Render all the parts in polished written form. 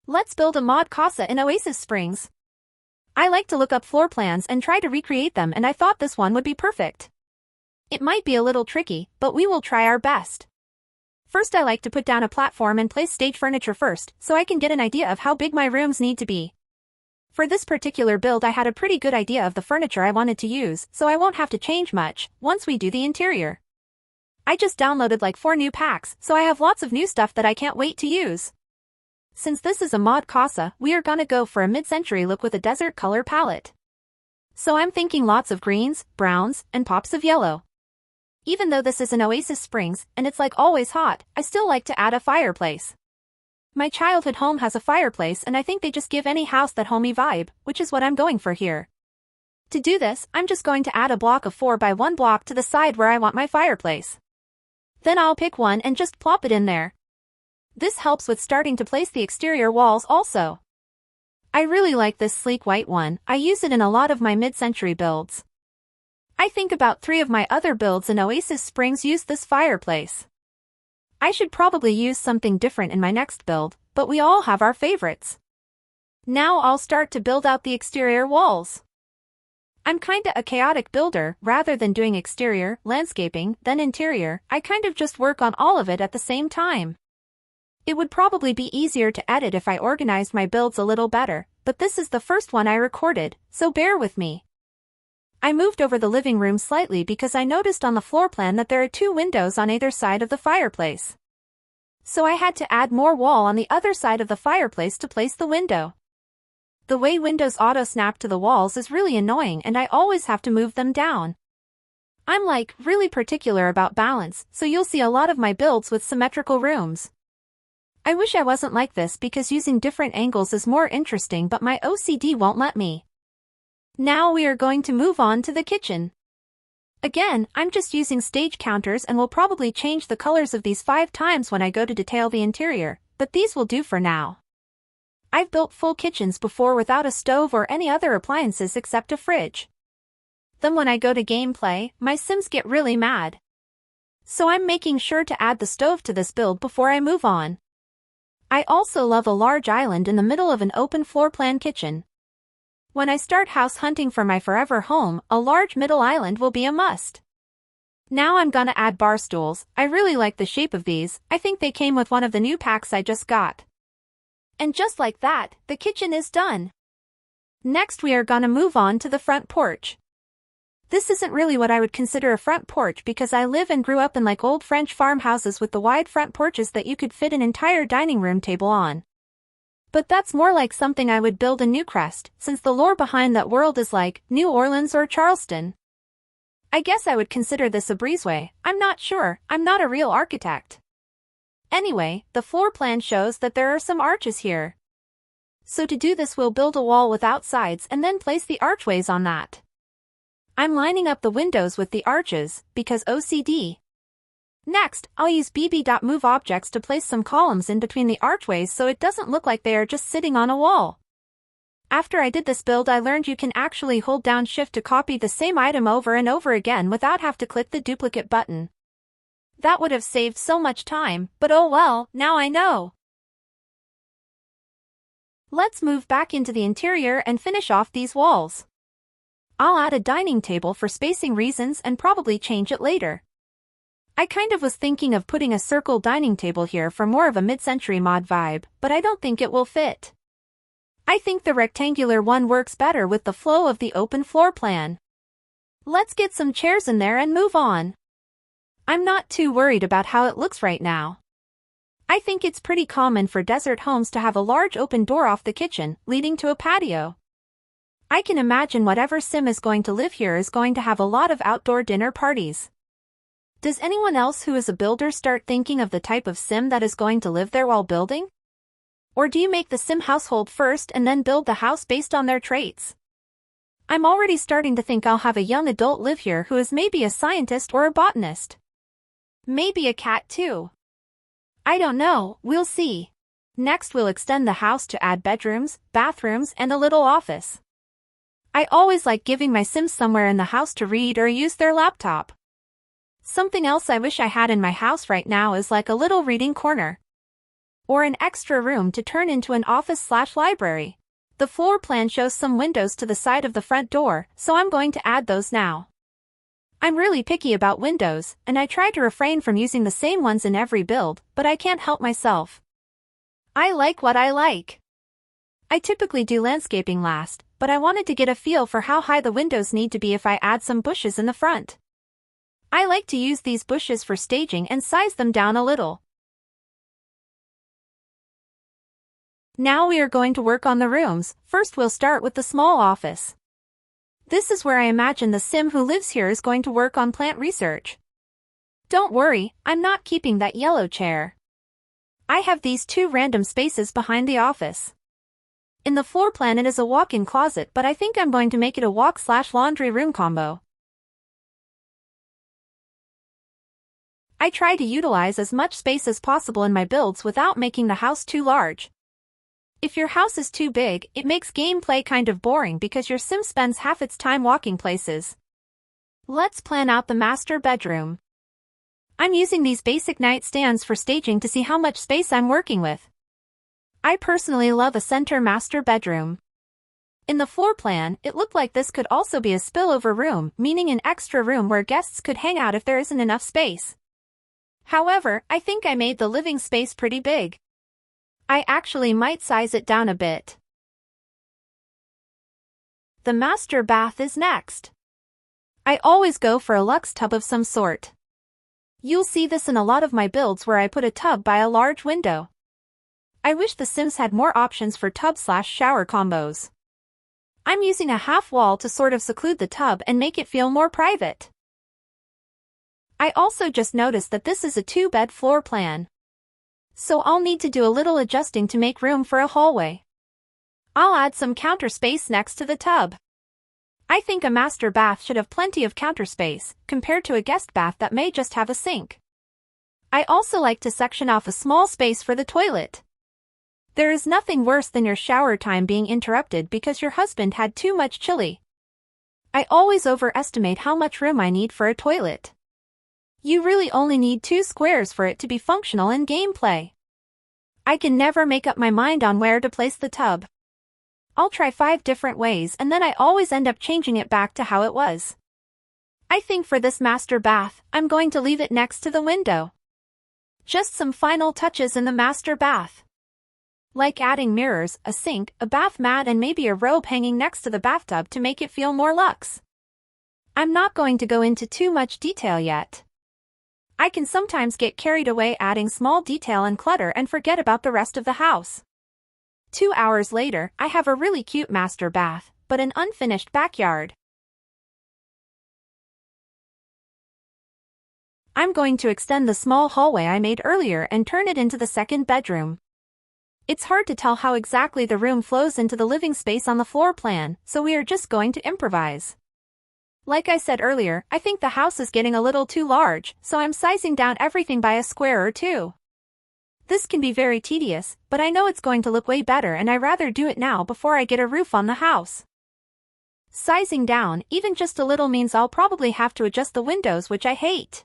Let's build a mod casa in Oasis Springs. I like to look up floor plans and try to recreate them, and I thought this one would be perfect. It might be a little tricky, but we will try our best. First, I like to put down a platform and place stage furniture first, so I can get an idea of how big my rooms need to be. For this particular build, I had a pretty good idea of the furniture I wanted to use, so I won't have to change much once we do the interior. I just downloaded like 4 new packs, so I have lots of new stuff that I can't wait to use. Since this is a mod casa, we are gonna go for a mid-century look with a desert color palette. So I'm thinking lots of greens, browns, and pops of yellow. Even though this is an Oasis Springs, and it's like always hot, I still like to add a fireplace. My childhood home has a fireplace, and I think they just give any house that homey vibe, which is what I'm going for here. To do this, I'm just going to add a block of 4 by 1 block to the side where I want my fireplace. Then I'll pick one and just plop it in there. This helps with starting to place the exterior walls also. I really like this sleek white one. I use it in a lot of my mid-century builds. I think about 3 of my other builds in Oasis Springs use this fireplace. I should probably use something different in my next build, but we all have our favorites. Now I'll start to build out the exterior walls. I'm kinda a chaotic builder. Rather than doing exterior, landscaping, then interior, I kind of just work on all of it at the same time. It would probably be easier to edit if I organized my builds a little better, but this is the first one I recorded, so bear with me. I moved over the living room slightly because I noticed on the floor plan that there are 2 windows on either side of the fireplace. So I had to add more wall on the other side of the fireplace to place the window. The way windows auto-snap to the walls is really annoying, and I always have to move them down. I'm like really particular about balance, so you'll see a lot of my builds with symmetrical rooms. I wish I wasn't like this because using different angles is more interesting, but my OCD won't let me. Now we are going to move on to the kitchen. Again, I'm just using stage counters and will probably change the colors of these 5 times when I go to detail the interior, but these will do for now. I've built full kitchens before without a stove or any other appliances except a fridge. Then when I go to gameplay, my Sims get really mad. So I'm making sure to add the stove to this build before I move on. I also love a large island in the middle of an open floor plan kitchen. When I start house hunting for my forever home, a large middle island will be a must. Now I'm gonna add bar stools. I really like the shape of these. I think they came with one of the new packs I just got. And just like that, the kitchen is done. Next we are gonna move on to the front porch. This isn't really what I would consider a front porch because I live and grew up in like old French farmhouses with the wide front porches that you could fit an entire dining room table on. But that's more like something I would build in Newcrest, since the lore behind that world is like New Orleans or Charleston. I guess I would consider this a breezeway. I'm not sure, I'm not a real architect. Anyway, the floor plan shows that there are some arches here. So to do this we'll build a wall without sides and then place the archways on that. I'm lining up the windows with the arches, because OCD. Next, I'll use bb.move objects to place some columns in between the archways so it doesn't look like they are just sitting on a wall. After I did this build I learned you can actually hold down Shift to copy the same item over and over again without have to click the duplicate button. That would have saved so much time, but oh well, now I know. Let's move back into the interior and finish off these walls. I'll add a dining table for spacing reasons and probably change it later. I kind of was thinking of putting a circle dining table here for more of a mid-century mod vibe, but I don't think it will fit. I think the rectangular one works better with the flow of the open floor plan. Let's get some chairs in there and move on. I'm not too worried about how it looks right now. I think it's pretty common for desert homes to have a large open door off the kitchen, leading to a patio. I can imagine whatever Sim is going to live here is going to have a lot of outdoor dinner parties. Does anyone else who is a builder start thinking of the type of Sim that is going to live there while building? Or do you make the Sim household first and then build the house based on their traits? I'm already starting to think I'll have a young adult live here who is maybe a scientist or a botanist. Maybe a cat too. I don't know, we'll see. Next we'll extend the house to add bedrooms, bathrooms, and a little office. I always like giving my Sims somewhere in the house to read or use their laptop. Something else I wish I had in my house right now is like a little reading corner. or an extra room to turn into an office/library. The floor plan shows some windows to the side of the front door, so I'm going to add those now. I'm really picky about windows, and I try to refrain from using the same ones in every build, but I can't help myself. I like what I like. I typically do landscaping last, but I wanted to get a feel for how high the windows need to be if I add some bushes in the front. I like to use these bushes for staging and size them down a little. Now we are going to work on the rooms. First we'll start with the small office. This is where I imagine the sim who lives here is going to work on plant research. Don't worry, I'm not keeping that yellow chair. I have these two random spaces behind the office. In the floor plan it is a walk-in closet, but I think I'm going to make it a walk/laundry room combo. I try to utilize as much space as possible in my builds without making the house too large. If your house is too big, it makes gameplay kind of boring because your sim spends half its time walking places. Let's plan out the master bedroom. I'm using these basic nightstands for staging to see how much space I'm working with. I personally love a center master bedroom. In the floor plan, it looked like this could also be a spillover room, meaning an extra room where guests could hang out if there isn't enough space. However, I think I made the living space pretty big. I actually might size it down a bit. The master bath is next. I always go for a luxe tub of some sort. You'll see this in a lot of my builds where I put a tub by a large window. I wish The Sims had more options for tub/shower combos. I'm using a half wall to sort of seclude the tub and make it feel more private. I also just noticed that this is a 2-bed floor plan. So I'll need to do a little adjusting to make room for a hallway. I'll add some counter space next to the tub. I think a master bath should have plenty of counter space, compared to a guest bath that may just have a sink. I also like to section off a small space for the toilet. There is nothing worse than your shower time being interrupted because your husband had too much chili. I always overestimate how much room I need for a toilet. You really only need 2 squares for it to be functional in gameplay. I can never make up my mind on where to place the tub. I'll try 5 different ways and then I always end up changing it back to how it was. I think for this master bath, I'm going to leave it next to the window. Just some final touches in the master bath. Like adding mirrors, a sink, a bath mat and maybe a robe hanging next to the bathtub to make it feel more luxe. I'm not going to go into too much detail yet. I can sometimes get carried away adding small detail and clutter and forget about the rest of the house. 2 hours later, I have a really cute master bath, but an unfinished backyard. I'm going to extend the small hallway I made earlier and turn it into the second bedroom. It's hard to tell how exactly the room flows into the living space on the floor plan, so we are just going to improvise. Like I said earlier, I think the house is getting a little too large, so I'm sizing down everything by a square or 2. This can be very tedious, but I know it's going to look way better and I'd rather do it now before I get a roof on the house. Sizing down, even just a little, means I'll probably have to adjust the windows, which I hate.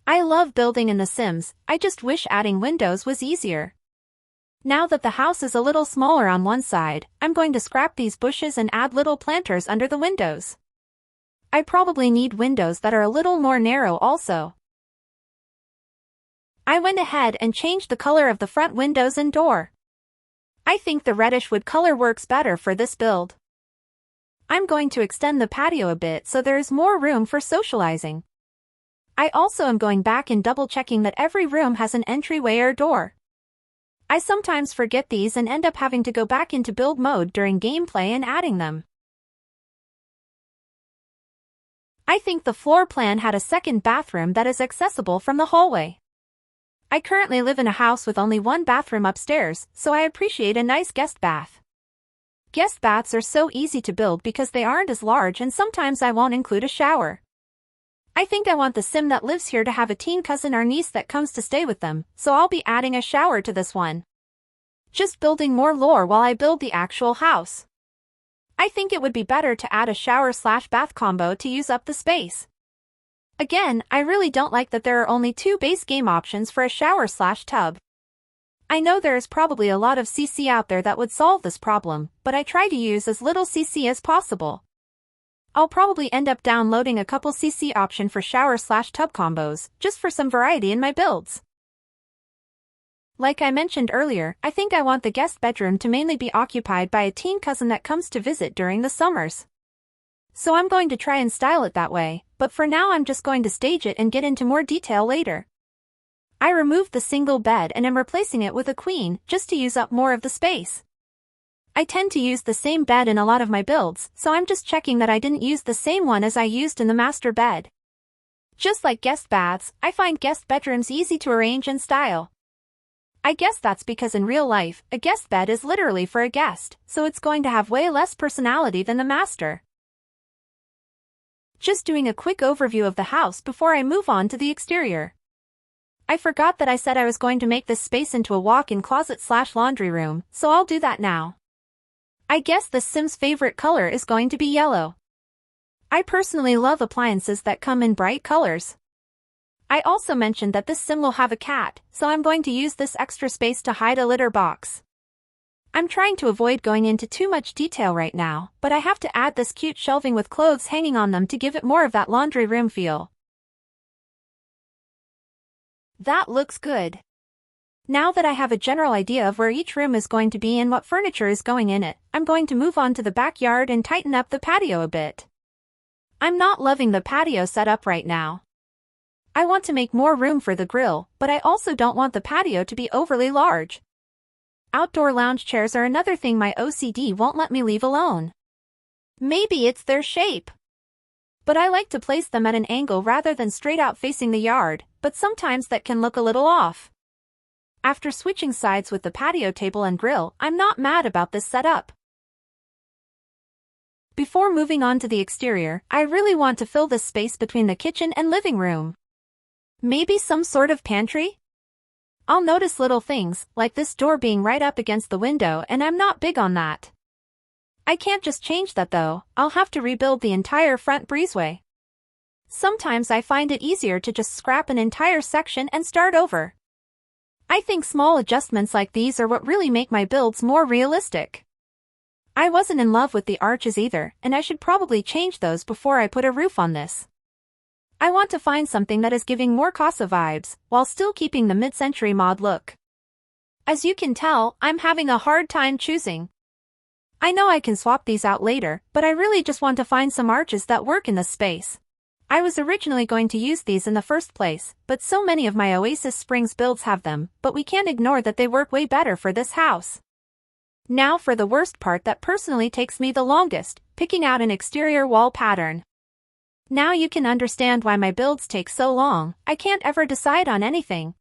I love building in The Sims, I just wish adding windows was easier. Now that the house is a little smaller on one side, I'm going to scrap these bushes and add little planters under the windows. I probably need windows that are a little more narrow also. I went ahead and changed the color of the front windows and door. I think the reddish wood color works better for this build. I'm going to extend the patio a bit so there is more room for socializing. I also am going back and double checking that every room has an entryway or door. I sometimes forget these and end up having to go back into build mode during gameplay and adding them. I think the floor plan had a second bathroom that is accessible from the hallway. I currently live in a house with only 1 bathroom upstairs, so I appreciate a nice guest bath. Guest baths are so easy to build because they aren't as large and sometimes I won't include a shower. I think I want the sim that lives here to have a teen cousin or niece that comes to stay with them, so I'll be adding a shower to this one. Just building more lore while I build the actual house. I think it would be better to add a shower/bath combo to use up the space. Again, I really don't like that there are only 2 base game options for a shower/tub. I know there is probably a lot of CC out there that would solve this problem, but I try to use as little CC as possible. I'll probably end up downloading a couple CC option for shower/tub combos, just for some variety in my builds. Like I mentioned earlier, I think I want the guest bedroom to mainly be occupied by a teen cousin that comes to visit during the summers. So I'm going to try and style it that way, but for now I'm just going to stage it and get into more detail later. I removed the single bed and am replacing it with a queen, just to use up more of the space. I tend to use the same bed in a lot of my builds, so I'm just checking that I didn't use the same one as I used in the master bed. Just like guest baths, I find guest bedrooms easy to arrange and style. I guess that's because in real life, a guest bed is literally for a guest, so it's going to have way less personality than the master. Just doing a quick overview of the house before I move on to the exterior. I forgot that I said I was going to make this space into a walk-in closet/laundry room, so I'll do that now. I guess the Sims' favorite color is going to be yellow. I personally love appliances that come in bright colors. I also mentioned that this Sim will have a cat, so I'm going to use this extra space to hide a litter box. I'm trying to avoid going into too much detail right now, but I have to add this cute shelving with clothes hanging on them to give it more of that laundry room feel. That looks good. Now that I have a general idea of where each room is going to be and what furniture is going in it, I'm going to move on to the backyard and tighten up the patio a bit. I'm not loving the patio setup right now. I want to make more room for the grill, but I also don't want the patio to be overly large. Outdoor lounge chairs are another thing my OCD won't let me leave alone. Maybe it's their shape. But I like to place them at an angle rather than straight out facing the yard, but sometimes that can look a little off. After switching sides with the patio table and grill, I'm not mad about this setup. Before moving on to the exterior, I really want to fill this space between the kitchen and living room. Maybe some sort of pantry? I'll notice little things, like this door being right up against the window, and I'm not big on that. I can't just change that though, I'll have to rebuild the entire front breezeway. Sometimes I find it easier to just scrap an entire section and start over. I think small adjustments like these are what really make my builds more realistic. I wasn't in love with the arches either, and I should probably change those before I put a roof on this. I want to find something that is giving more Casa vibes, while still keeping the mid-century mod look. As you can tell, I'm having a hard time choosing. I know I can swap these out later, but I really just want to find some arches that work in this space. I was originally going to use these in the first place, but so many of my Oasis Springs builds have them, but we can't ignore that they work way better for this house. Now for the worst part that personally takes me the longest, picking out an exterior wall pattern. Now you can understand why my builds take so long, I can't ever decide on anything.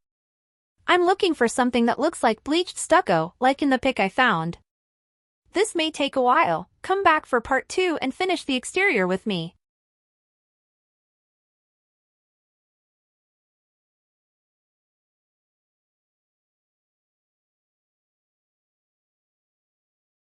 I'm looking for something that looks like bleached stucco, like in the pic I found. This may take a while, come back for part 2 and finish the exterior with me.